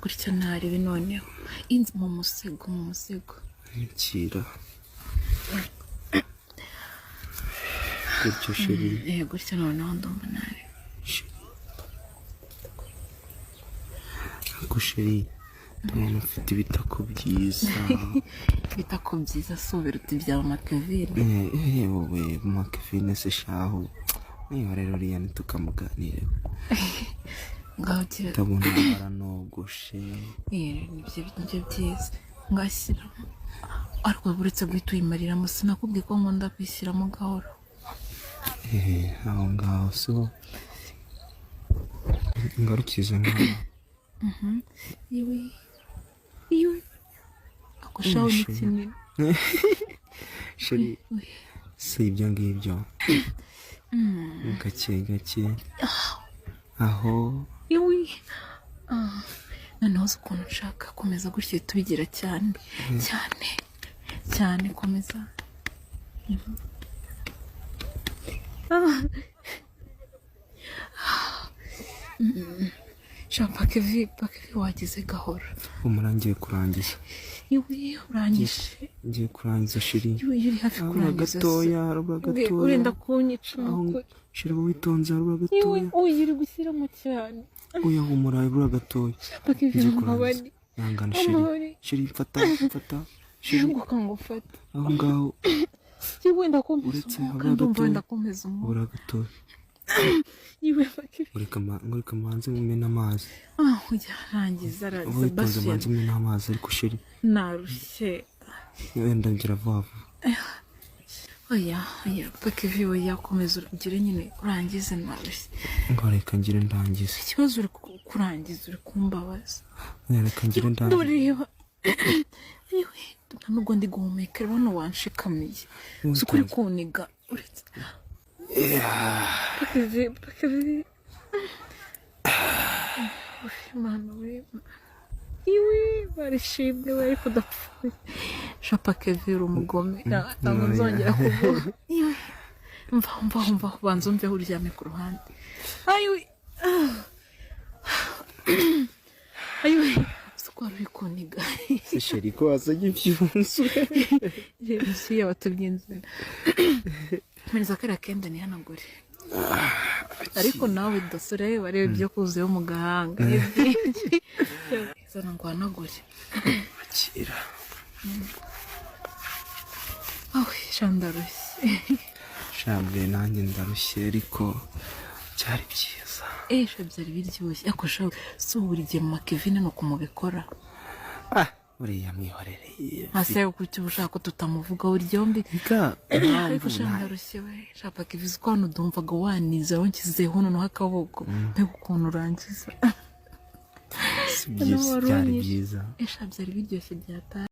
gutya narebe noneho inzi mu musego kira gutyo sheri gutya noneho ndumva narebe ko sheri ndabona ufite ibitako byiza ibitako byiza sobera uti bya Makevin wowe Makevin se shaho niyo rero riya tukamuganireho ngaho kira ndabona baranogoshe nibyo byiza ngashyiramo ariko buretse guhita uyimariramo sinakubwiye ko nkunda kwishyiramo gahoro aho ngaho so ngarukize ngaho iwe akushaho n'ikinini sheri si ibyo ngibyo gake aho iwe noneho uzi ukuntu nshaka komeza gutya tubigira cyane cyane komeza Pakevi wagize gahoro umurangiye kurangiza urangije ngiye kurangiza sheri uri hafi kurangiza gatoya urenda kunyica sheri witonze gatoya uri gushyiramo cyane oya humura ibura gatoya Pakevi mubabani yangana sheri mfata sheri ngufata aho ngaho wenda komeza ubura gatoya ngurika manze mumena amazi ujya rangiza witonze manze mumena amazi ariko sheri narushye wenda ngira vuba oya Pakevi oya komeza urugire nyine urangize narushye reka ngire ndangize ikibazo uri kurangiza uri kumbabaza reka ngire ndangize ureba nubwo ndi guhumekera bano wanshikamiye uzi ko uri kuniga uretse Pakevi mama we iwe barishimye we ariko udapfuye Pakevi uri umugome ntabwo nzongera kuvuga mva banza umveho uryame ku ruhande ayiwe uko wari uri kuniga sheri ko wazanye ibyunzu si yabatumye inzira mpereza kariya kenda nihanagure ariko nawe dosore bareba ibyo kuzuyeho mu gahanga zana ngo uhanagure akira ndarushye shabwe nanjye ndarushye ariko byari byiza byari biryoshye ariko si buri gihe Makevin ni uko mubikora buriya mwihorereye hasi yawe kuki ushaka ko tutamuvugaho ryombi ariko ndarushye we Pakevi ko hano ndumvaga waniza wanshyizeho noneho akaboko mbega ukuntu urangiza byari byiza byari biryoshye byataye